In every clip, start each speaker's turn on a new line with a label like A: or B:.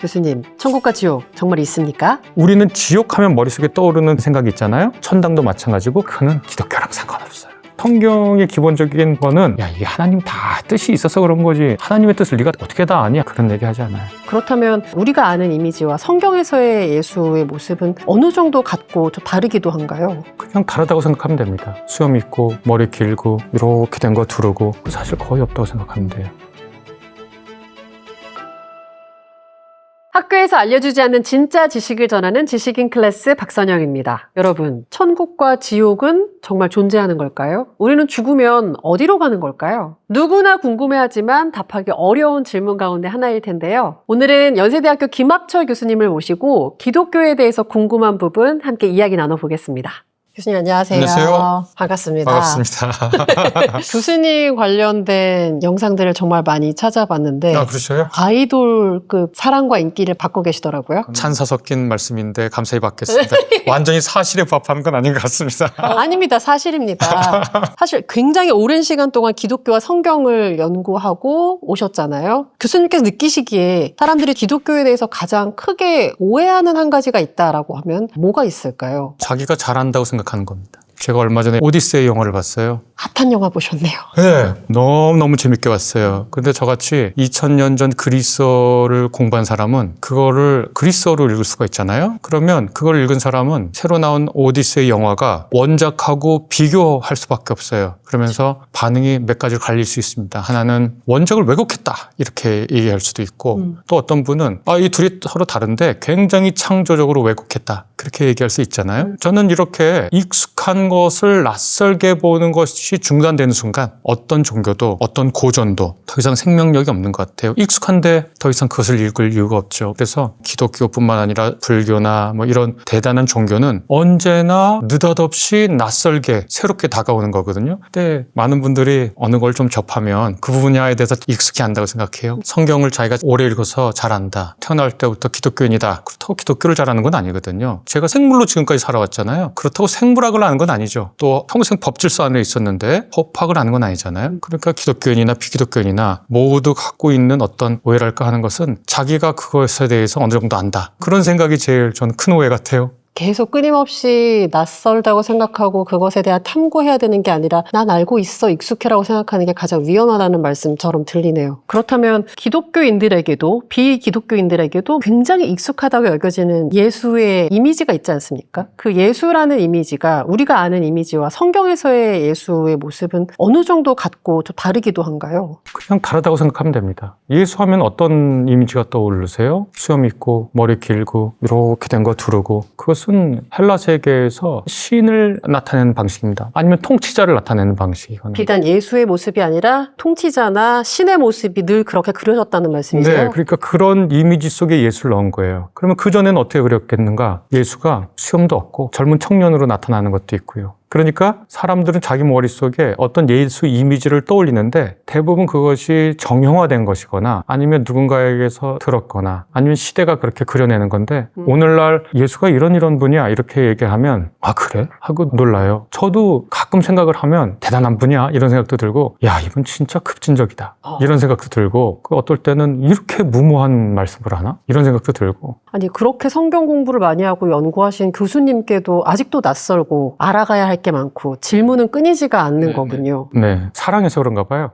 A: 교수님, 천국과 지옥 정말 있습니까?
B: 우리는 지옥하면 머릿속에 떠오르는 생각이 있잖아요. 천당도 마찬가지고 그거는 기독교랑 상관없어요. 성경의 기본적인 거는 야, 이게 하나님 다 뜻이 있어서 그런 거지 하나님의 뜻을 네가 어떻게 다 아냐 그런 얘기 하지 않아요.
A: 그렇다면 우리가 아는 이미지와 성경에서의 예수의 모습은 어느 정도 같고 좀 다르기도 한가요?
B: 그냥 다르다고 생각하면 됩니다. 수염 있고 머리 길고 이렇게 된 거 두르고 사실 거의 없다고 생각하면 돼요.
A: 학교에서 알려주지 않는 진짜 지식을 전하는 지식인 클래스 박선영입니다. 여러분, 천국과 지옥은 정말 존재하는 걸까요? 우리는 죽으면 어디로 가는 걸까요? 누구나 궁금해하지만 답하기 어려운 질문 가운데 하나일 텐데요. 오늘은 연세대학교 김학철 교수님을 모시고 기독교에 대해서 궁금한 부분 함께 이야기 나눠보겠습니다. 교수님 안녕하세요.
B: 안녕하세요.
A: 반갑습니다.
B: 반갑습니다.
A: 교수님 관련된 영상들을 정말 많이 찾아봤는데
B: 아, 그러셔요?
A: 아이돌급 사랑과 인기를 받고 계시더라고요.
B: 찬사 섞인 말씀인데 감사히 받겠습니다. 완전히 사실에 부합하는 건 아닌 것 같습니다.
A: 아닙니다. 사실입니다. 사실 굉장히 오랜 시간 동안 기독교와 성경을 연구하고 오셨잖아요. 교수님께서 느끼시기에 사람들이 기독교에 대해서 가장 크게 오해하는 한 가지가 있다라고 하면 뭐가 있을까요?
B: 자기가 잘한다고 생각하는 겁니다. 제가 얼마 전에 오디세이 영화를 봤어요.
A: 핫한 영화 보셨네요.
B: 네, 너무 재밌게 봤어요. 근데 저같이 2000년 전 그리스어를 공부한 사람은 그거를 그리스어로 읽을 수가 있잖아요. 그러면 그걸 읽은 사람은 새로 나온 오디세이 영화가 원작하고 비교할 수밖에 없어요. 그러면서 반응이 몇 가지로 갈릴 수 있습니다. 하나는 원작을 왜곡했다 이렇게 얘기할 수도 있고 또 어떤 분은 이 둘이 서로 다른데 굉장히 창조적으로 왜곡했다 그렇게 얘기할 수 있잖아요. 저는 이렇게 익숙한 것을 낯설게 보는 것이 중단되는 순간 어떤 종교도 어떤 고전도 더 이상 생명력이 없는 것 같아요. 익숙한데 더 이상 그것을 읽을 이유가 없죠. 그래서 기독교뿐만 아니라 불교나 뭐 이런 대단한 종교는 언제나 느닷없이 낯설게 새롭게 다가오는 거거든요. 근데 많은 분들이 어느 걸 좀 접하면 그 분야에 대해서 익숙해 한다고 생각해요. 성경을 자기가 오래 읽어서 잘한다. 태어날 때부터 기독교인이다. 그렇다고 기독교를 잘하는 건 아니거든요. 제가 생물로 지금까지 살아왔잖아요. 그렇다고 생물학을 아는 건 아니죠. 또 평생 법질서 안에 있었는데 법학을 아는 건 아니잖아요. 그러니까 기독교인이나 비기독교인이나 모두 갖고 있는 어떤 오해랄까 하는 것은 자기가 그것에 대해서 어느 정도 안다. 그런 생각이 제일 전 큰 오해 같아요.
A: 계속 끊임없이 낯설다고 생각하고 그것에 대한 탐구해야 되는 게 아니라 난 알고 있어 익숙해라고 생각하는 게 가장 위험하다는 말씀처럼 들리네요. 그렇다면 기독교인들에게도 비기독교인들에게도 굉장히 익숙하다고 여겨지는 예수의 이미지가 있지 않습니까? 그 예수라는 이미지가 우리가 아는 이미지와 성경에서의 예수의 모습은 어느 정도 같고 좀 다르기도 한가요?
B: 그냥 다르다고 생각하면 됩니다. 예수 하면 어떤 이미지가 떠오르세요? 수염 있고 머리 길고 이렇게 된 거 두르고 그것은 헬라 세계에서 신을 나타내는 방식입니다. 아니면 통치자를 나타내는 방식이거든요.
A: 비단 예수의 모습이 아니라 통치자나 신의 모습이 늘 그렇게 그려졌다는 말씀이세요?
B: 네, 그러니까 그런 이미지 속에 예수를 넣은 거예요. 그러면 그전에는 어떻게 그렸겠는가? 예수가 수염도 없고 젊은 청년으로 나타나는 것도 있고요. 그러니까 사람들은 자기 머릿속에 어떤 예수 이미지를 떠올리는데 대부분 그것이 정형화된 것이거나 아니면 누군가에게서 들었거나 아니면 시대가 그렇게 그려내는 건데 오늘날 예수가 이런 분이야 이렇게 얘기하면 아 그래? 하고 놀라요. 저도 가끔 생각을 하면 대단한 분이야 이런 생각도 들고 야 이분 진짜 급진적이다 이런 생각도 들고 어떨 때는 이렇게 무모한 말씀을 하나? 이런 생각도 들고
A: 아니 그렇게 성경 공부를 많이 하고 연구하신 교수님께도 아직도 낯설고 알아가야 할 게 많고 질문은 끊이지가 않는 거군요.
B: 네, 사랑해서 그런가 봐요.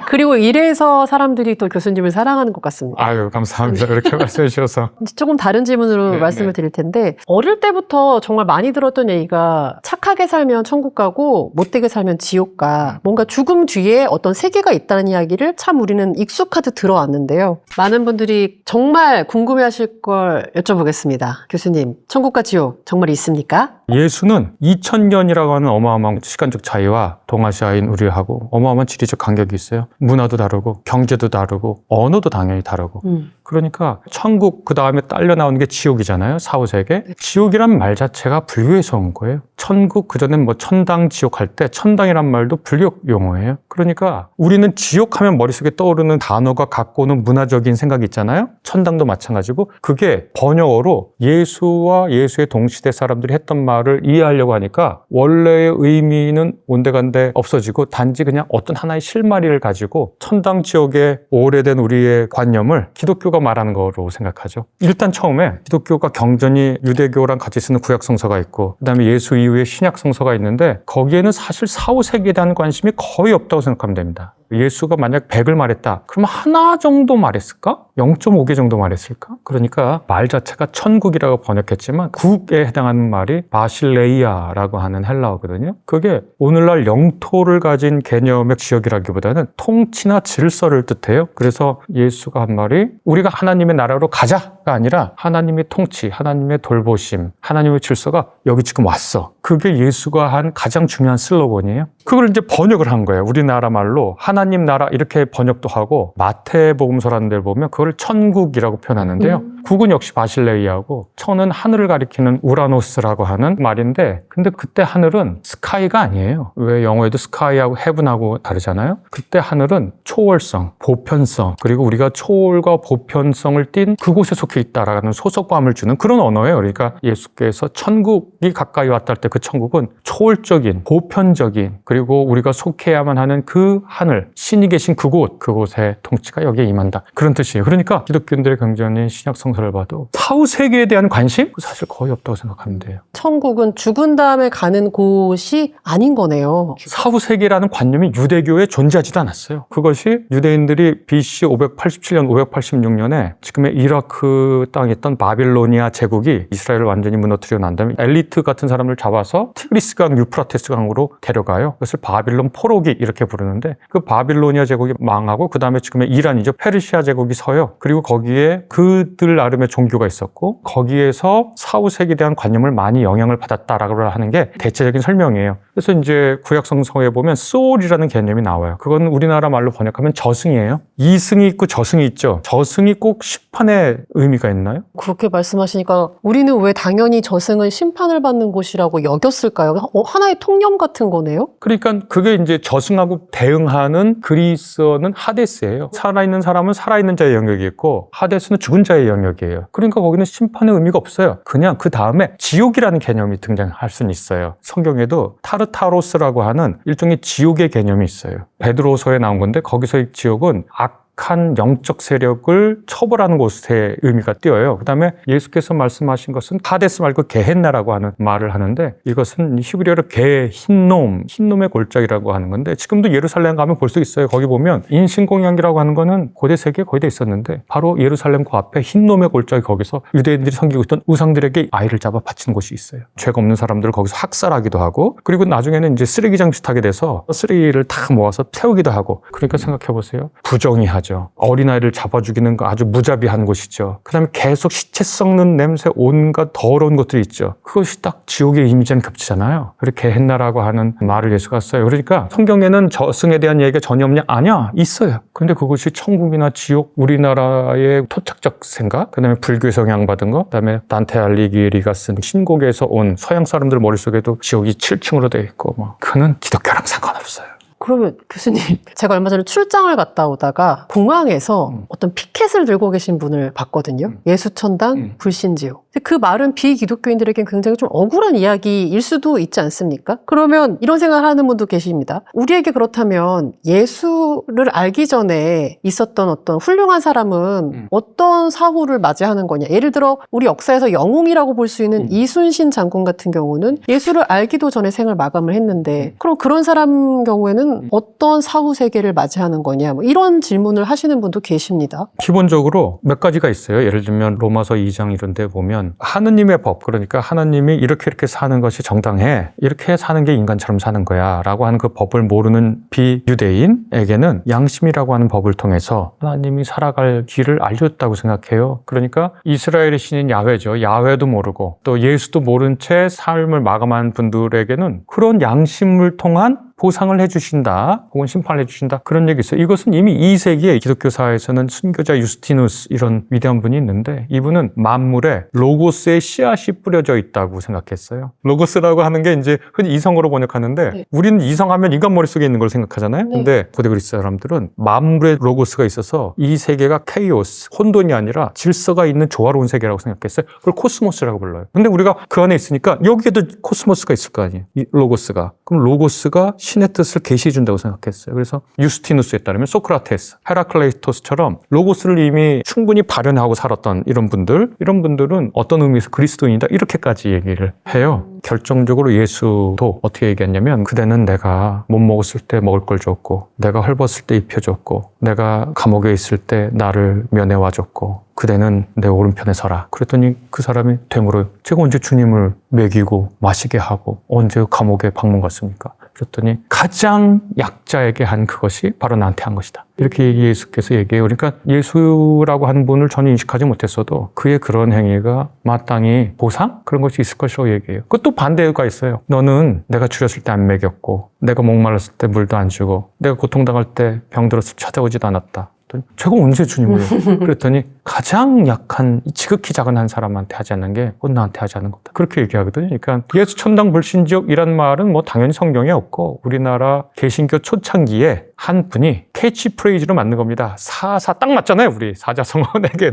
A: 그리고 이래서 사람들이 또 교수님을 사랑하는 것 같습니다.
B: 아유 감사합니다. 그렇게 말씀해 주셔서.
A: 조금 다른 질문으로 말씀을 드릴 텐데 어릴 때부터 정말 많이 들었던 얘기가 착하게 살면 천국 가고 못되게 살면 지옥 가. 뭔가 죽음 뒤에 어떤 세계가 있다는 이야기를 참 우리는 익숙하듯 들어왔는데요. 많은 분들이 정말 궁금해하실 걸 여쭤보겠습니다. 교수님, 천국과 지옥 정말 있습니까?
B: 예수는 2000년이라고 하는 어마어마한 시간적 차이와 동아시아인 우리하고 어마어마한 지리적 간격이 있어요. 문화도 다르고 경제도 다르고 언어도 당연히 다르고 그러니까 천국 그 다음에 딸려 나오는 게 지옥이잖아요. 4, 5세계. 지옥이란 말 자체가 불교에서 온 거예요. 천국 그전엔 뭐 천당 지옥 할 때 천당이란 말도 불교 용어예요. 그러니까 우리는 지옥하면 머릿속에 떠오르는 단어가 갖고 오는 문화적인 생각이 있잖아요. 천당도 마찬가지고 그게 번역어로 예수와 예수의 동시대 사람들이 했던 말 말을 이해하려고 하니까 원래의 의미는 온데간데 없어지고 단지 그냥 어떤 하나의 실마리를 가지고 천당 지옥의 오래된 우리의 관념을 기독교가 말하는 거로 생각하죠. 일단 처음에 기독교가 경전이 유대교랑 같이 쓰는 구약성서가 있고 그다음에 예수 이후에 신약성서가 있는데 거기에는 사실 사후세계에 대한 관심이 거의 없다고 생각하면 됩니다. 예수가 만약 100을 말했다. 그러면 하나 정도 말했을까? 0.5개 정도 말했을까? 그러니까 말 자체가 천국이라고 번역했지만 국에 해당하는 말이 바실레이아라고 하는 헬라어거든요. 그게 오늘날 영토를 가진 개념의 지역이라기보다는 통치나 질서를 뜻해요. 그래서 예수가 한 말이 우리가 하나님의 나라로 가자가 아니라 하나님의 통치, 하나님의 돌보심, 하나님의 질서가 여기 지금 왔어. 그게 예수가 한 가장 중요한 슬로건이에요. 그걸 이제 번역을 한 거예요. 우리나라 말로 하나님 나라 이렇게 번역도 하고 마태복음서라는 데를 보면 그걸 천국이라고 표현하는데요. 국은 역시 바실레이아고 천은 하늘을 가리키는 우라노스라고 하는 말인데 근데 그때 하늘은 스카이가 아니에요. 왜 영어에도 스카이하고 헤븐하고 다르잖아요. 그때 하늘은 초월성, 보편성 그리고 우리가 초월과 보편성을 띤 그곳에 속해 있다라는 소속감을 주는 그런 언어예요. 그러니까 예수께서 천국이 가까이 왔다 할 때 그 천국은 초월적인, 보편적인 그리고 우리가 속해야만 하는 그 하늘, 신이 계신 그곳의 통치가 여기에 임한다. 그런 뜻이에요. 그러니까 기독교인들의 경전인 신약성서를 봐도 사후 세계에 대한 관심? 사실 거의 없다고 생각하면 돼요.
A: 천국은 죽은 다음에 가는 곳이 아닌 거네요.
B: 사후 세계라는 관념이 유대교에 존재하지도 않았어요. 그것이 유대인들이 BC 587년, 586년에 지금의 이라크 땅에 있던 바빌로니아 제국이 이스라엘을 완전히 무너뜨리고 난 다음에 엘리트 같은 사람을 잡아서 티그리스강, 유프라테스 강으로 데려가요. 그것을 바빌론 포로기 이렇게 부르는데 그 바빌로니아 제국이 망하고 그 다음에 지금의 이란이죠. 페르시아 제국이 서요. 그리고 거기에 그들 나름의 종교가 있었고 거기에서 사후 세계에 대한 관념을 많이 영향을 받았다라고 하는 게 대체적인 설명이에요. 그래서 이제 구약성서에 보면 소울이라는 개념이 나와요. 그건 우리나라 말로 번역하면 저승이에요. 이승이 있고 저승이 있죠. 저승이 꼭 심판의 의미가 있나요?
A: 그렇게 말씀하시니까 우리는 왜 당연히 저승은 심판을 받는 곳이라고 여겼을까요? 하나의 통념 같은 거네요?
B: 그러니까 그게 이제 저승하고 대응하는 그리스어는 하데스예요. 살아있는 사람은 살아있는 자의 영역이 있고 하데스는 죽은 자의 영역이에요. 그러니까 거기는 심판의 의미가 없어요. 그냥 그 다음에 지옥이라는 개념이 등장할 수는 있어요. 성경에도 타르타로스라고 하는 일종의 지옥의 개념이 있어요. 베드로서에 나온 건데 거기서의 지옥은 악한 영적 세력을 처벌하는 곳의 의미가 띄어요. 그 다음에 예수께서 말씀하신 것은 하데스 말고 게헨나라고 하는 말을 하는데 이것은 히브리어로 흰놈의 골짜기라고 하는 건데 지금도 예루살렘 가면 볼 수 있어요. 거기 보면 인신공양이라고 하는 거는 고대 세계에 거의 다 있었는데 바로 예루살렘 그 앞에 흰놈의 골짜기 거기서 유대인들이 섬기고 있던 우상들에게 아이를 잡아 바치는 곳이 있어요. 죄가 없는 사람들을 거기서 학살하기도 하고 그리고 나중에는 이제 쓰레기장 비슷하게 돼서 쓰레기를 다 모아서 태우기도 하고 그러니까 생각해 보세요. 부정의하죠. 어린아이를 잡아 죽이는 거 아주 무자비한 곳이죠. 그 다음에 계속 시체 썩는 냄새 온갖 더러운 것들이 있죠. 그것이 딱 지옥의 이미지랑 겹치잖아요. 그렇게 했나라고 하는 말을 예수가 써요. 그러니까 성경에는 저승에 대한 얘기가 전혀 없냐? 아니야. 있어요. 근데 그것이 천국이나 지옥, 우리나라의 토착적 생각, 그 다음에 불교에서 영향받은 거, 그 다음에 단테 알리기리가 쓴 신곡에서 온 서양 사람들 머릿속에도 지옥이 7층으로 되어 있고 그는 기독교랑 상관없어요.
A: 그러면 교수님, 제가 얼마 전에 출장을 갔다 오다가 공항에서 어떤 피켓을 들고 계신 분을 봤거든요. 예수천당, 불신지옥. 그 말은 비기독교인들에겐 굉장히 좀 억울한 이야기일 수도 있지 않습니까? 그러면 이런 생각을 하는 분도 계십니다. 우리에게 그렇다면 예수를 알기 전에 있었던 어떤 훌륭한 사람은 어떤 사후를 맞이하는 거냐. 예를 들어 우리 역사에서 영웅이라고 볼 수 있는 이순신 장군 같은 경우는 예수를 알기도 전에 생을 마감을 했는데 그럼 그런 사람 경우에는 어떤 사후 세계를 맞이하는 거냐. 이런 질문을 하시는 분도 계십니다.
B: 기본적으로 몇 가지가 있어요. 예를 들면 로마서 2장 이런 데 보면 하느님의 법, 그러니까 하나님이 이렇게 사는 것이 정당해. 이렇게 사는 게 인간처럼 사는 거야. 라고 하는 그 법을 모르는 비유대인에게는 양심이라고 하는 법을 통해서 하나님이 살아갈 길을 알려줬다고 생각해요. 그러니까 이스라엘의 신인 야훼죠. 야훼도 모르고 또 예수도 모른 채 삶을 마감한 분들에게는 그런 양심을 통한 보상을 해주신다 혹은 심판을 해주신다 그런 얘기 있어요. 이것은 이미 2세기에 기독교 사회에서는 순교자 유스티누스 이런 위대한 분이 있는데 이분은 만물에 로고스의 씨앗이 뿌려져 있다고 생각했어요. 로고스라고 하는 게 이제 흔히 이성으로 번역하는데
A: 네.
B: 우리는 이성하면 인간 머릿속에 있는 걸 생각하잖아요.
A: 네.
B: 근데 고대 그리스 사람들은 만물에 로고스가 있어서 이 세계가 케이오스, 혼돈이 아니라 질서가 있는 조화로운 세계라고 생각했어요. 그걸 코스모스라고 불러요. 근데 우리가 그 안에 있으니까 여기에도 코스모스가 있을 거 아니에요. 이 로고스가. 그럼 로고스가 신의 뜻을 계시해 준다고 생각했어요. 그래서 유스티누스에 따르면 소크라테스, 헤라클레이토스처럼 로고스를 이미 충분히 발현하고 살았던 이런 분들은 어떤 의미에서 그리스도인이다 이렇게까지 얘기를 해요. 결정적으로 예수도 어떻게 얘기했냐면 그대는 내가 못 먹었을 때 먹을 걸 줬고 내가 헐벗을 때 입혀줬고 내가 감옥에 있을 때 나를 면회와줬고 그대는 내 오른편에 서라. 그랬더니 그 사람이 되물어요. 제가 언제 주님을 먹이고 마시게 하고 언제 감옥에 방문 갔습니까? 그랬더니 가장 약자에게 한 그것이 바로 나한테 한 것이다. 이렇게 예수께서 얘기해요. 그러니까 예수라고 하는 분을 전혀 인식하지 못했어도 그의 그런 행위가 마땅히 보상? 그런 것이 있을 것이라고 얘기해요. 그것도 반대가 있어요. 너는 내가 줄였을 때 안 먹였고 내가 목말랐을 때 물도 안 주고 내가 고통당할 때 병들었을 때 찾아오지도 않았다. 제가 언제 주님을 그랬더니 가장 약한 지극히 작은 한 사람한테 하지 않는 게 그건 나한테 하지 않는 거다. 그렇게 얘기하거든요. 그러니까 예수 천당 불신지옥이란 말은 뭐 당연히 성경에 없고 우리나라 개신교 초창기에 한 분이 캐치프레이즈로 만든 겁니다. 사사 딱 맞잖아요. 우리 사자성어 내게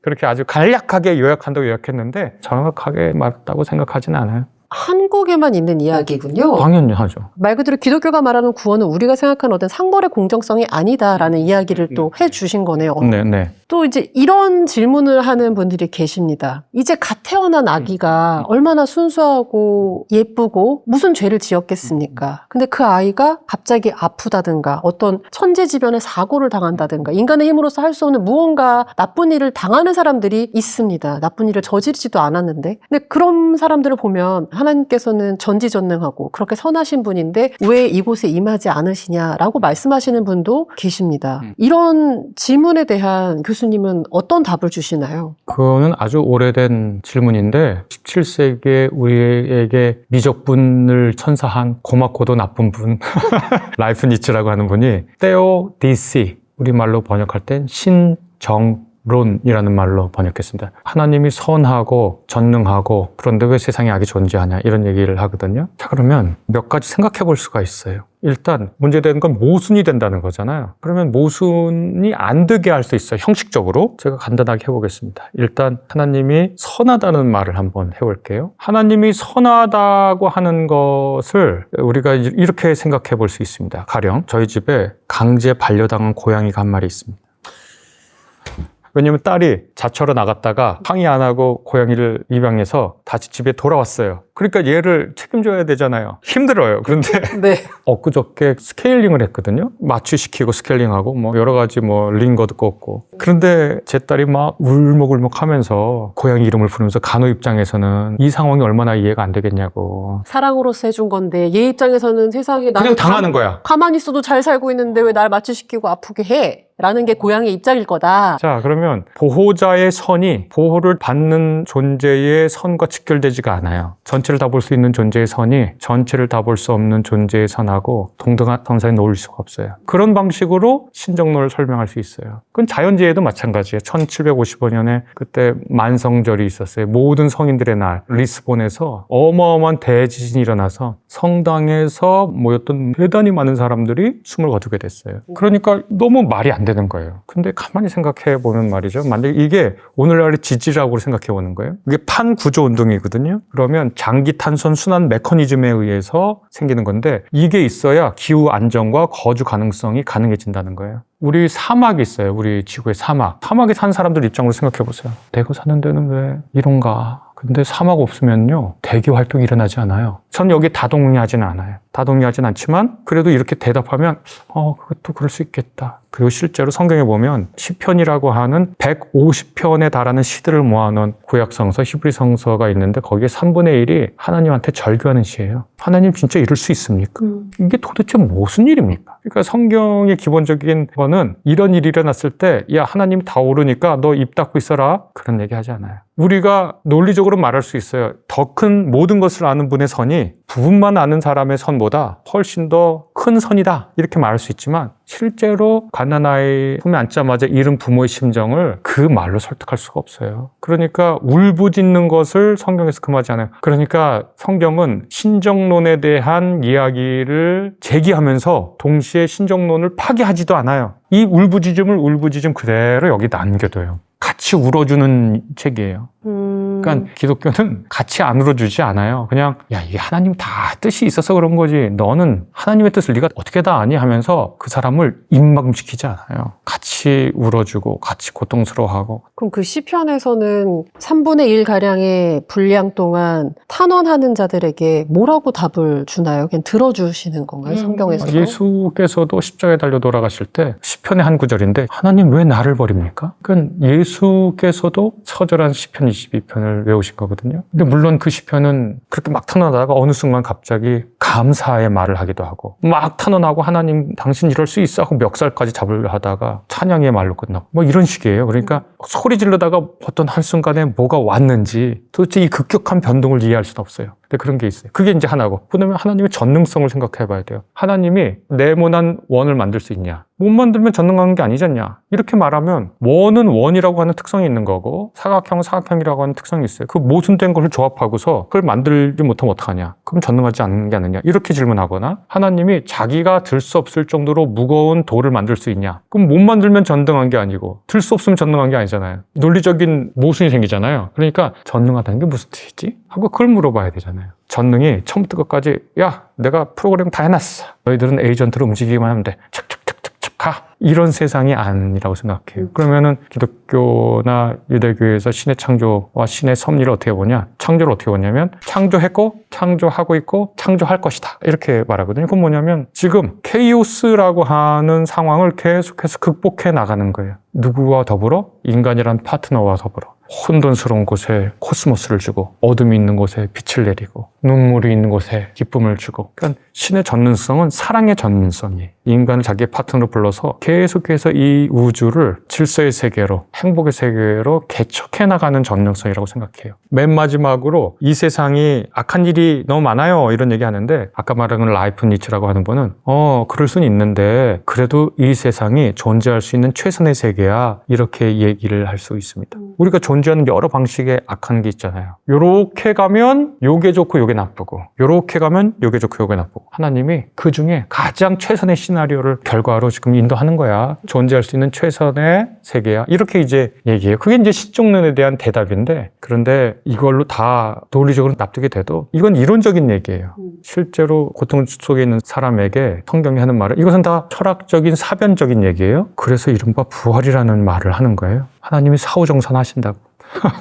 B: 그렇게 아주 간략하게 요약한다고 요약했는데 정확하게 맞다고 생각하지는 않아요.
A: 한국에만 있는 이야기군요.
B: 당연히 하죠.
A: 말 그대로 기독교가 말하는 구원은 우리가 생각하는 어떤 상벌의 공정성이 아니다라는 이야기를 또 해주신 거네요.
B: 네.
A: 또 이제 이런 질문을 하는 분들이 계십니다. 이제 갓 태어난 아기가 얼마나 순수하고 예쁘고 무슨 죄를 지었겠습니까? 근데 그 아이가 갑자기 아프다든가 어떤 천재지변의 사고를 당한다든가 인간의 힘으로서 할 수 없는 무언가 나쁜 일을 당하는 사람들이 있습니다. 나쁜 일을 저지르지도 않았는데. 근데 그런 사람들을 보면 하나님께서는 전지전능하고 그렇게 선하신 분인데 왜 이곳에 임하지 않으시냐라고 말씀하시는 분도 계십니다. 이런 질문에 대한 교수님은 어떤 답을 주시나요?
B: 그거는 아주 오래된 질문인데 17세기에 우리에게 미적분을 천사한 고맙고도 나쁜 분 라이프 니츠라고 하는 분이 테오디시 우리말로 번역할 땐 신정론이라는 말로 번역했습니다. 하나님이 선하고 전능하고 그런데 왜 세상에 악이 존재하냐 이런 얘기를 하거든요. 자 그러면 몇 가지 생각해 볼 수가 있어요. 일단 문제되는 건 모순이 된다는 거잖아요. 그러면 모순이 안 되게 할 수 있어요. 형식적으로 제가 간단하게 해보겠습니다. 일단 하나님이 선하다는 말을 한번 해볼게요. 하나님이 선하다고 하는 것을 우리가 이렇게 생각해 볼 수 있습니다. 가령 저희 집에 강제 반려당한 고양이가 한 마리 있습니다. 왜냐면 딸이 자처로 나갔다가 항의 안 하고 고양이를 입양해서 다시 집에 돌아왔어요. 그러니까 얘를 책임져야 되잖아요. 힘들어요. 그런데
A: 네.
B: 엊그저께 스케일링을 했거든요. 마취시키고 스케일링하고 뭐 여러 가지 뭐 링거도 꽂고. 그런데 제 딸이 막 울먹울먹 하면서 고양이 이름을 부르면서 간호 입장에서는 이 상황이 얼마나 이해가 안 되겠냐고.
A: 사랑으로서 해준 건데 얘 입장에서는 세상에
B: 그냥 당하는 거야.
A: 가만히 있어도 잘 살고 있는데 왜 날 마취시키고 아프게 해? 라는 게 고양이의 입장일 거다.
B: 자, 그러면 보호자의 선이 보호를 받는 존재의 선과 직결되지가 않아요. 전체를 다 볼 수 있는 존재의 선이 전체를 다 볼 수 없는 존재의 선하고 동등한 선상에 놓을 수가 없어요. 그런 방식으로 신정론을 설명할 수 있어요. 그건 자연재해도 마찬가지예요. 1755년에 그때 만성절이 있었어요. 모든 성인들의 날 리스본에서 어마어마한 대지진이 일어나서 성당에서 모였던 대단히 많은 사람들이 숨을 거두게 됐어요. 그러니까 너무 말이 안 되는 거예요. 근데 가만히 생각해 보면 말이죠. 만약에 이게 오늘날의 지지라고 생각해 보는 거예요. 이게 판구조 운동이거든요. 그러면 장기 탄소 순환 메커니즘에 의해서 생기는 건데 이게 있어야 기후 안정과 거주 가능성이 가능해진다는 거예요. 우리 사막이 있어요. 우리 지구의 사막. 사막에 산 사람들 입장으로 생각해 보세요. 내가 사는 데는 왜 이런가? 근데 사막 없으면요 대기 활동이 일어나지 않아요. 전 여기 다 동의하지는 않아요. 다 동의하진 않지만 그래도 이렇게 대답하면 그것도 그럴 수 있겠다. 그리고 실제로 성경에 보면 시편이라고 하는 150편에 달하는 시들을 모아놓은 구약성서, 히브리성서가 있는데 거기에 3분의 1이 하나님한테 절규하는 시예요. 하나님 진짜 이럴 수 있습니까? 이게 도대체 무슨 일입니까? 그러니까 성경의 기본적인 거는 이런 일이 일어났을 때 야 하나님이 다 오르니까 너 입 닫고 있어라 그런 얘기 하지 않아요. 우리가 논리적으로 논리적으로 말할 수 있어요. 더 큰 모든 것을 아는 분의 선이 부분만 아는 사람의 선보다 훨씬 더 큰 선이다 이렇게 말할 수 있지만 실제로 갓난아이 품에 앉자마자 잃은 부모의 심정을 그 말로 설득할 수가 없어요. 그러니까 울부짖는 것을 성경에서 금하지 않아요. 그러니까 성경은 신정론에 대한 이야기를 제기하면서 동시에 신정론을 파괴하지도 않아요. 이 울부짖음 그대로 여기 남겨둬요. 같이 울어주는 책이에요. 그러니까 기독교는 같이 안 울어주지 않아요. 그냥 야, 이게 하나님 다 뜻이 있어서 그런 거지. 너는 하나님의 뜻을 네가 어떻게 다 아니 하면서 그 사람을 입막음시키지 않아요. 같이 울어주고 같이 고통스러워하고.
A: 그럼 그 시편에서는 3분의 1 가량의 분량 동안 탄원하는 자들에게 뭐라고 답을 주나요? 그냥 들어주시는 건가요? 성경에서?
B: 예수께서도 십자가에 달려 돌아가실 때 시편의 한 구절인데 하나님 왜 나를 버립니까? 그건 예수께서도 처절한 시편 22편을 외우신 거거든요. 근데 물론 그 시편은 그렇게 막 탄원하다가 어느 순간 갑자기 감사의 말을 하기도 하고 막 탄원하고 하나님 당신 이럴 수 있어 하고 멱살까지 잡으려 하다가 찬양의 말로 끝나고 뭐 이런 식이에요. 그러니까 소리 지르다가 어떤 한순간에 뭐가 왔는지 도대체 이 급격한 변동을 이해할 수는 없어요. 근데 그런 게 있어요. 그게 이제 하나고. 그다음에 하나님의 전능성을 생각해 봐야 돼요. 하나님이 네모난 원을 만들 수 있냐? 못 만들면 전능한 게 아니잖냐? 이렇게 말하면 원은 원이라고 하는 특성이 있는 거고 사각형은 사각형이라고 하는 특성이 있어요. 그 모순된 걸 조합하고서 그걸 만들지 못하면 어떡하냐? 그럼 전능하지 않는 게 아니냐? 이렇게 질문하거나 하나님이 자기가 들 수 없을 정도로 무거운 돌을 만들 수 있냐? 그럼 못 만들면 전능한 게 아니고 들 수 없으면 전능한 게 아니잖아요. 논리적인 모순이 생기잖아요. 그러니까 전능하다는 게 무슨 뜻이지? 하고 그걸 물어봐야 되잖아요. 전능이 처음부터 끝까지 야 내가 프로그램 다 해놨어. 너희들은 에이전트로 움직이기만 하면 돼. 착착착착착 가. 이런 세상이 아니라고 생각해요. 그러면은 기독교나 유대교에서 신의 창조와 신의 섭리를 어떻게 보냐? 창조를 어떻게 보냐면 창조했고 창조하고 있고 창조할 것이다. 이렇게 말하거든요. 그건 뭐냐면 지금 케이오스라고 하는 상황을 계속해서 극복해 나가는 거예요. 누구와 더불어? 인간이란 파트너와 더불어. 혼돈스러운 곳에 코스모스를 주고 어둠이 있는 곳에 빛을 내리고 눈물이 있는 곳에 기쁨을 주고 그러니까 신의 전능성은 사랑의 전능성이에요. 인간을 자기의 파트너로 불러서 계속해서 이 우주를 질서의 세계로 행복의 세계로 개척해 나가는 전능성이라고 생각해요. 맨 마지막으로 이 세상이 악한 일이 너무 많아요 이런 얘기 하는데 아까 말한 라이프 니츠라고 하는 분은 그럴 수는 있는데 그래도 이 세상이 존재할 수 있는 최선의 세계야 이렇게 얘기를 할 수 있습니다. 우리가 존재하는 여러 방식의 악한 게 있잖아요. 요렇게 가면 요게 좋고 요게 나쁘고 요렇게 가면 요게 좋고 요게 나쁘고 하나님이 그 중에 가장 최선의 시나리오를 결과로 지금 인도하는 거야. 존재할 수 있는 최선의 세계야. 이렇게 이제 얘기해요. 그게 이제 신종론에 대한 대답인데 그런데 이걸로 다 논리적으로 납득이 돼도 이건 이론적인 얘기예요. 실제로 고통 속에 있는 사람에게 성경이 하는 말은 이것은 다 철학적인 사변적인 얘기예요. 그래서 이른바 부활이라는 말을 하는 거예요. 하나님이 사후정산하신다고.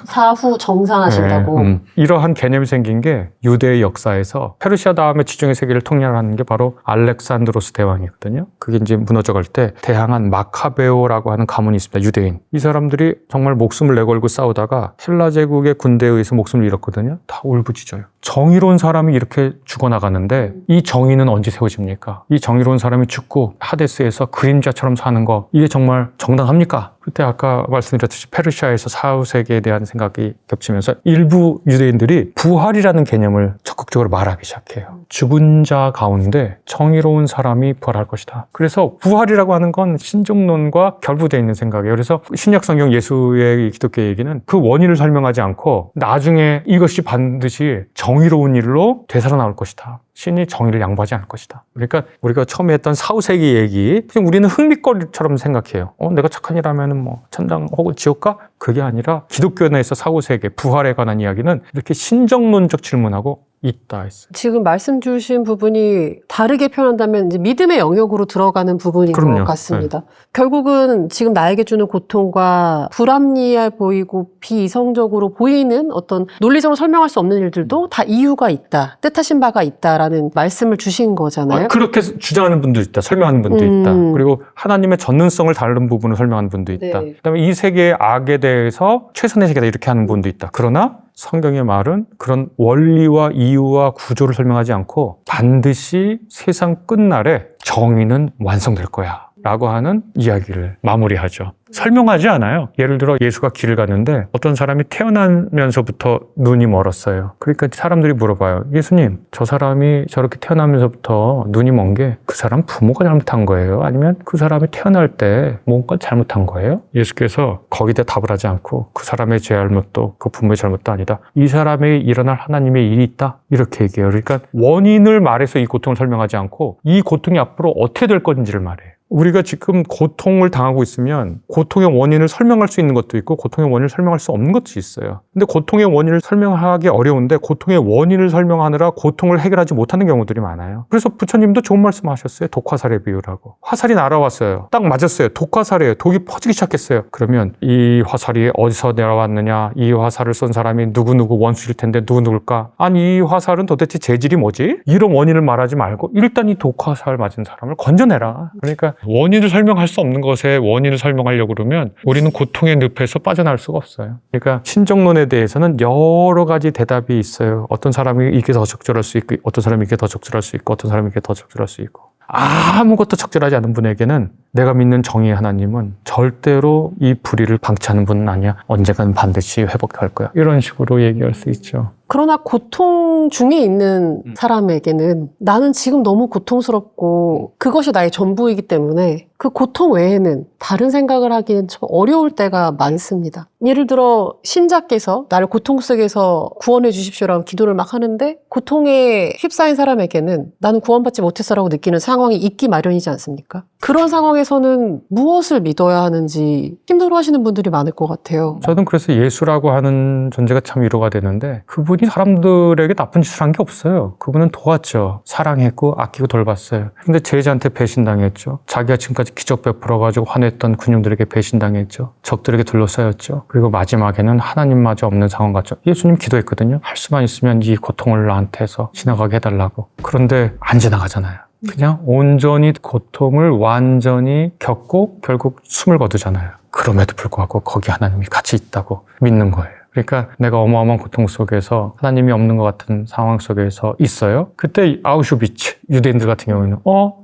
A: 사후 정산하신다고.
B: 이러한 개념이 생긴 게 유대의 역사에서 페르시아 다음에 지중해 세계를 통일하는 게 바로 알렉산드로스 대왕이거든요. 그게 이제 무너져갈 때 대항한 마카베오라고 하는 가문이 있습니다. 유대인. 이 사람들이 정말 목숨을 내걸고 싸우다가 헬라 제국의 군대에 의해서 목숨을 잃었거든요. 다 울부짖어요. 정의로운 사람이 이렇게 죽어나가는데 이 정의는 언제 세워집니까? 이 정의로운 사람이 죽고 하데스에서 그림자처럼 사는 거 이게 정말 정당합니까? 그때 아까 말씀드렸듯이 페르시아에서 사후세계에 대한 생각이 겹치면서 일부 유대인들이 부활이라는 개념을 적극적으로 말하기 시작해요. 죽은 자 가운데 정의로운 사람이 부활할 것이다. 그래서 부활이라고 하는 건 신종론과 결부되어 있는 생각이에요. 그래서 신약 성경 예수의 기독교 얘기는 그 원인을 설명하지 않고 나중에 이것이 반드시 정의로운 일로 되살아나올 것이다. 신이 정의를 양보하지 않을 것이다. 그러니까 우리가 처음에 했던 사후세계 얘기 그냥 우리는 흥미거리처럼 생각해요. 내가 착한 일 하면은 뭐 천당 혹은 지옥 가? 그게 아니라 기독교 내에서 사후세계, 부활에 관한 이야기는 이렇게 신정론적 질문하고 있다 했어요.
A: 지금 말씀 주신 부분이 다르게 표현한다면 이제 믿음의 영역으로 들어가는 부분인
B: 그럼요.
A: 것 같습니다. 결국은 지금 나에게 주는 고통과 불합리해 보이고 비이성적으로 보이는 어떤 논리적으로 설명할 수 없는 일들도 다 이유가 있다. 뜻하신 바가 있다라는 말씀을 주신 거잖아요.
B: 그렇게 주장하는 분도 있다. 설명하는 분도 있다. 그리고 하나님의 전능성을 다른 부분을 설명하는 분도 있다.
A: 네.
B: 그다음에 이 세계의 악에 대해서 최선의 세계다 이렇게 하는 분도 있다. 그러나 성경의 말은 그런 원리와 이유와 구조를 설명하지 않고 반드시 세상 끝날에 정의는 완성될 거야. 라고 하는 이야기를 마무리하죠. 설명하지 않아요. 예를 들어 예수가 길을 가는데 어떤 사람이 태어나면서부터 눈이 멀었어요. 그러니까 사람들이 물어봐요. 예수님, 저 사람이 저렇게 태어나면서부터 눈이 먼 게 그 사람 부모가 잘못한 거예요? 아니면 그 사람이 태어날 때 뭔가 잘못한 거예요? 예수께서 거기다 답을 하지 않고 그 사람의 잘못도 그 부모의 잘못도 아니다. 이 사람의 일어날 하나님의 일이 있다. 이렇게 얘기해요. 그러니까 원인을 말해서 이 고통을 설명하지 않고 이 고통이 앞으로 어떻게 될 건지를 말해요. 우리가 지금 고통을 당하고 있으면 고통의 원인을 설명할 수 있는 것도 있고 고통의 원인을 설명할 수 없는 것도 있어요. 근데 고통의 원인을 설명하기 어려운데 고통의 원인을 설명하느라 고통을 해결하지 못하는 경우들이 많아요. 그래서 부처님도 좋은 말씀하셨어요. 독화살의 비유라고. 화살이 날아왔어요. 딱 맞았어요. 독화살이에요. 독이 퍼지기 시작했어요. 그러면 이 화살이 어디서 내려왔느냐, 이 화살을 쏜 사람이 누구누구 원수일 텐데 누구누굴까? 아니 이 화살은 도대체 재질이 뭐지? 이런 원인을 말하지 말고 일단 이 독화살 맞은 사람을 건져내라. 그러니까 원인을 설명할 수 없는 것에 원인을 설명하려고 그러면 우리는 고통의 늪에서 빠져나올 수가 없어요. 그러니까 신정론에 대해서는 여러 가지 대답이 있어요. 어떤 사람이 이게 더 적절할 수 있고 어떤 사람이 이게 더 적절할 수 있고 어떤 사람이 이게 더 적절할 수 있고 아무것도 적절하지 않은 분에게는 내가 믿는 정의의 하나님은 절대로 이 불의를 방치하는 분은 아니야. 언젠가는 반드시 회복할 거야. 이런 식으로 얘기할 수 있죠.
A: 그러나 고통 중에 있는 사람에게는 나는 지금 너무 고통스럽고 그것이 나의 전부이기 때문에 그 고통 외에는 다른 생각을 하기는 참 어려울 때가 많습니다. 예를 들어 신자께서 나를 고통 속에서 구원해 주십시오라고 기도를 막 하는데 고통에 휩싸인 사람에게는 나는 구원받지 못했어라고 느끼는 상황이 있기 마련이지 않습니까? 그런 상황에서는 무엇을 믿어야 하는지 힘들어하시는 분들이 많을 것 같아요.
B: 저는 그래서 예수라고 하는 존재가 참 위로가 되는데 그분이 사람들에게 나쁜 짓을 한 게 없어요. 그분은 도왔죠. 사랑했고 아끼고 돌봤어요. 근데 제자한테 배신당했죠. 자기가 지금까지 기적 베풀어가지고 화냈던 군중들에게 배신당했죠. 적들에게 둘러싸였죠. 그리고 마지막에는 하나님마저 없는 상황 같죠. 예수님 기도했거든요. 할 수만 있으면 이 고통을 나한테서 지나가게 해달라고. 그런데 안 지나가잖아요. 그냥 온전히 고통을 완전히 겪고 결국 숨을 거두잖아요. 그럼에도 불구하고 거기 하나님이 같이 있다고 믿는 거예요. 그러니까 내가 어마어마한 고통 속에서 하나님이 없는 것 같은 상황 속에서 있어요. 그때 아우슈비츠 유대인들 같은 경우에는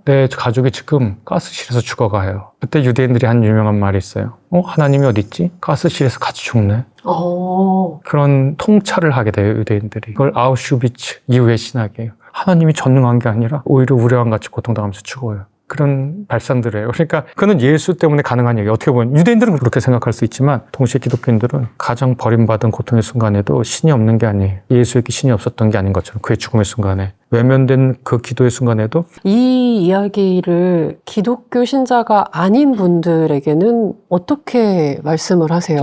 B: 내 가족이 지금 가스실에서 죽어가요. 그때 유대인들이 한 유명한 말이 있어요. 하나님이 어디 있지? 가스실에서 같이 죽네. 그런 통찰을 하게 돼요, 유대인들이. 그걸 아우슈비츠 이후의 신학이에요. 하나님이 전능한 게 아니라 오히려 우리와 같이 고통당하면서 죽어요. 그런 발상들이에요. 그러니까 그는 예수 때문에 가능한 얘기. 어떻게 보면 유대인들은 그렇게 생각할 수 있지만 동시에 기독교인들은 가장 버림받은 고통의 순간에도 신이 없는 게 아니에요. 예수에게 신이 없었던 게 아닌 것처럼 그의 죽음의 순간에 외면된 그 기도의 순간에도
A: 이 이야기를 기독교 신자가 아닌 분들에게는 어떻게 말씀을 하세요?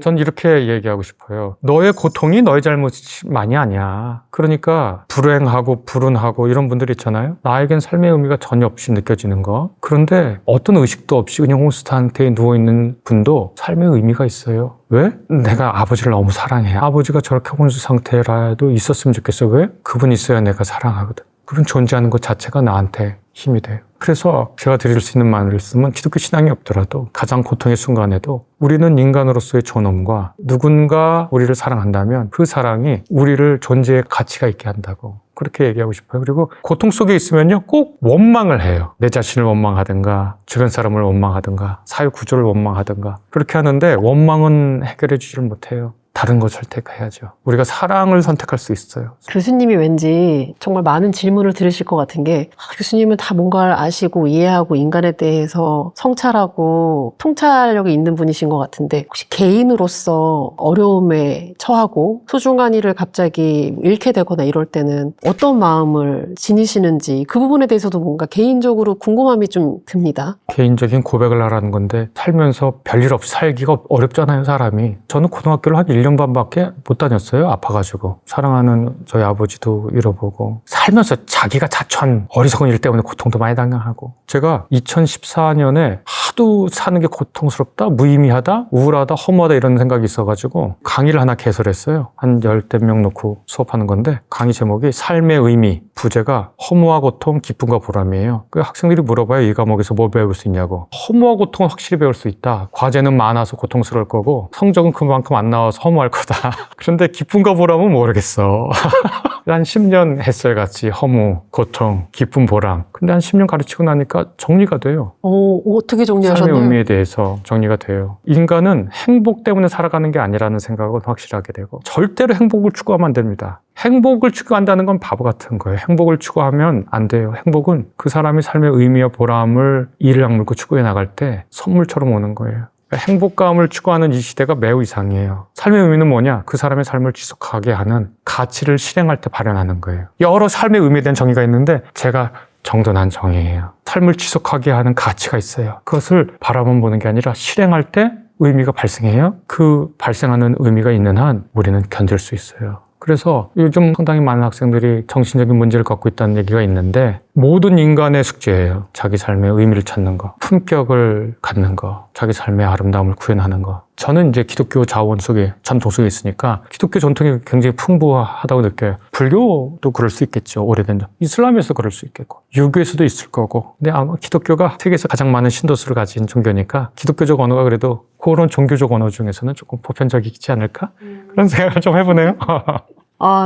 B: 전 이렇게 얘기하고 싶어요. 너의 고통이 너의 잘못만이 아니야. 그러니까 불행하고 불운하고 이런 분들 있잖아요. 나에겐 삶의 의미가 전혀 없이 느껴지는 거. 그런데 어떤 의식도 없이 그냥 호스트 상태에 누워있는 분도 삶의 의미가 있어요. 왜? 내가 아버지를 너무 사랑해. 아버지가 저렇게 혼수 상태라도 있었으면 좋겠어. 왜? 그분 있어야 내가 사랑하거든. 그분 존재하는 것 자체가 나한테 힘이 돼요. 그래서 제가 드릴 수 있는 말씀은 기독교 신앙이 없더라도 가장 고통의 순간에도 우리는 인간으로서의 존엄과 누군가 우리를 사랑한다면 그 사랑이 우리를 존재의 가치가 있게 한다고 그렇게 얘기하고 싶어요. 그리고 고통 속에 있으면요 꼭 원망을 해요. 내 자신을 원망하든가 주변 사람을 원망하든가 사회 구조를 원망하든가 그렇게 하는데 원망은 해결해 주지를 못해요. 다른 걸 선택해야죠. 우리가 사랑을 선택할 수 있어요.
A: 교수님이 왠지 정말 많은 질문을 들으실 것 같은 게 교수님은 다 뭔가를 아시고 이해하고 인간에 대해서 성찰하고 통찰력이 있는 분이신 것 같은데 혹시 개인으로서 어려움에 처하고 소중한 일을 갑자기 잃게 되거나 이럴 때는 어떤 마음을 지니시는지 그 부분에 대해서도 뭔가 개인적으로 궁금함이 좀 듭니다.
B: 개인적인 고백을 하라는 건데 살면서 별일 없이 살기가 어렵잖아요, 사람이. 저는 고등학교를 한 1년 반밖에 못 다녔어요. 아파가지고. 사랑하는 저희 아버지도 잃어보고 살면서 자기가 자초한 어리석은 일 때문에 고통도 많이 당하고 제가 2014년에 하도 사는 게 고통스럽다, 무의미하다, 우울하다, 허무하다 이런 생각이 있어가지고 강의를 하나 개설했어요. 한 10대 명 놓고 수업하는 건데 강의 제목이 삶의 의미, 부제가 허무와 고통, 기쁨과 보람이에요. 그 학생들이 물어봐요. 이 과목에서 뭘 배울 수 있냐고. 허무와 고통은 확실히 배울 수 있다. 과제는 많아서 고통스러울 거고 성적은 그만큼 안 나와서 허무할 거다. 그런데 기쁨과 보람은 모르겠어. 한 10년 했어요. 같이 허무, 고통, 기쁨, 보람. 근데 한 10년 가르치고 나니까 정리가 돼요.
A: 어떻게
B: 삶의
A: 정리하셨나요?
B: 의미에 대해서 정리가 돼요. 인간은 행복 때문에 살아가는 게 아니라는 생각은 확실하게 되고 절대로 행복을 추구하면 안 됩니다. 행복을 추구한다는 건 바보 같은 거예요. 행복을 추구하면 안 돼요. 행복은 그 사람이 삶의 의미와 보람을 이를 악물고 추구해 나갈 때 선물처럼 오는 거예요. 행복감을 추구하는 이 시대가 매우 이상해요. 삶의 의미는 뭐냐? 그 사람의 삶을 지속하게 하는 가치를 실행할 때 발현하는 거예요. 여러 삶의 의미에 대한 정의가 있는데 제가 정돈한 정의예요. 삶을 지속하게 하는 가치가 있어요. 그것을 바라만 보는 게 아니라 실행할 때 의미가 발생해요. 그 발생하는 의미가 있는 한 우리는 견딜 수 있어요. 그래서 요즘 상당히 많은 학생들이 정신적인 문제를 갖고 있다는 얘기가 있는데 모든 인간의 숙제예요. 자기 삶의 의미를 찾는 거, 품격을 갖는 거, 자기 삶의 아름다움을 구현하는 거. 저는 이제 기독교 자원 속에, 전통 속에 있으니까 기독교 전통이 굉장히 풍부하다고 느껴요. 불교도 그럴 수 있겠죠. 오래된 이슬람에서 그럴 수 있겠고 유교에서도 있을 거고. 근데 아마 기독교가 세계에서 가장 많은 신도수를 가진 종교니까 기독교적 언어가 그래도 그런 종교적 언어 중에서는 조금 보편적이지 않을까? 그런 생각을 좀 해보네요.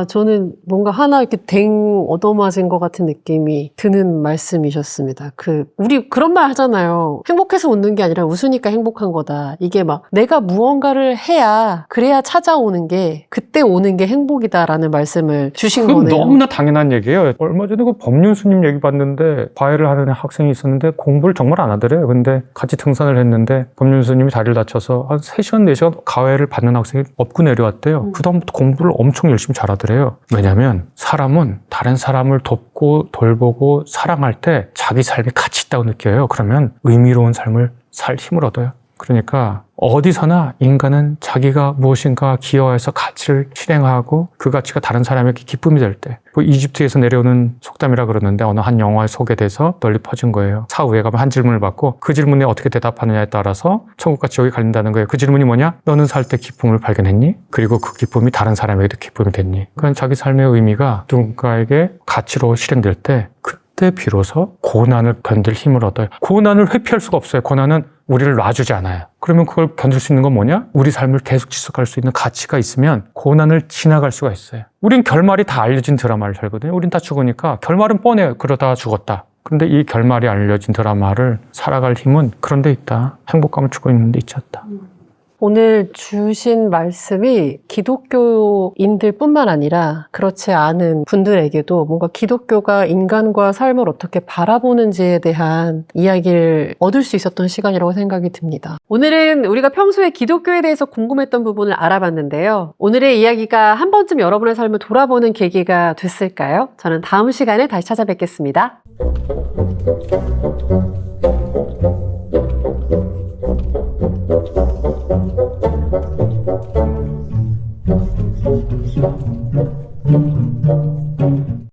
A: 저는 뭔가 하나 이렇게 댕 얻어맞은 것 같은 느낌이 드는 말씀이셨습니다. 우리 그런 말 하잖아요. 행복해서 웃는 게 아니라 웃으니까 행복한 거다. 이게 막 내가 무언가를 해야, 그래야 찾아오는 게, 그때 오는 게 행복이다라는 말씀을 주신
B: 그건
A: 거네요.
B: 너무나 당연한 얘기예요. 얼마 전에 그 법륜스님 얘기 봤는데 과외를 하는 학생이 있었는데 공부를 정말 안 하더래요. 근데 같이 등산을 했는데 법륜스님이 다리를 다쳐서 한 3시간, 4시간 과외를 받는 학생이 업고 내려왔대요. 그다음부터 공부를 엄청 열심히 잘하더래요. 왜냐하면 사람은 다른 사람을 돕고 돌보고 사랑할 때 자기 삶에 가치 있다고 느껴요. 그러면 의미로운 삶을 살 힘을 얻어요. 그러니까 어디서나 인간은 자기가 무엇인가 기여해서 가치를 실행하고 그 가치가 다른 사람에게 기쁨이 될 때, 이집트에서 내려오는 속담이라 그러는데 어느 한 영화에 소개돼서 널리 퍼진 거예요. 사후에 가면 한 질문을 받고 그 질문에 어떻게 대답하느냐에 따라서 천국과 지옥이 갈린다는 거예요. 그 질문이 뭐냐? 너는 살 때 기쁨을 발견했니? 그리고 그 기쁨이 다른 사람에게도 기쁨이 됐니? 그건 자기 삶의 의미가 누군가에게 가치로 실행될 때 그때 비로소 고난을 견딜 힘을 얻어요. 고난을 회피할 수가 없어요. 고난은 우리를 놔주지 않아요. 그러면 그걸 견딜 수 있는 건 뭐냐? 우리 삶을 계속 지속할 수 있는 가치가 있으면 고난을 지나갈 수가 있어요. 우린 결말이 다 알려진 드라마를 살거든요. 우린 다 죽으니까 결말은 뻔해요. 그러다가 죽었다. 그런데 이 결말이 알려진 드라마를 살아갈 힘은 그런 데 있다. 행복감을 주고 있는 데 있지 않다.
A: 오늘 주신 말씀이 기독교인들 뿐만 아니라 그렇지 않은 분들에게도 뭔가 기독교가 인간과 삶을 어떻게 바라보는지에 대한 이야기를 얻을 수 있었던 시간이라고 생각이 듭니다. 오늘은 우리가 평소에 기독교에 대해서 궁금했던 부분을 알아봤는데요. 오늘의 이야기가 한 번쯤 여러분의 삶을 돌아보는 계기가 됐을까요? 저는 다음 시간에 다시 찾아뵙겠습니다.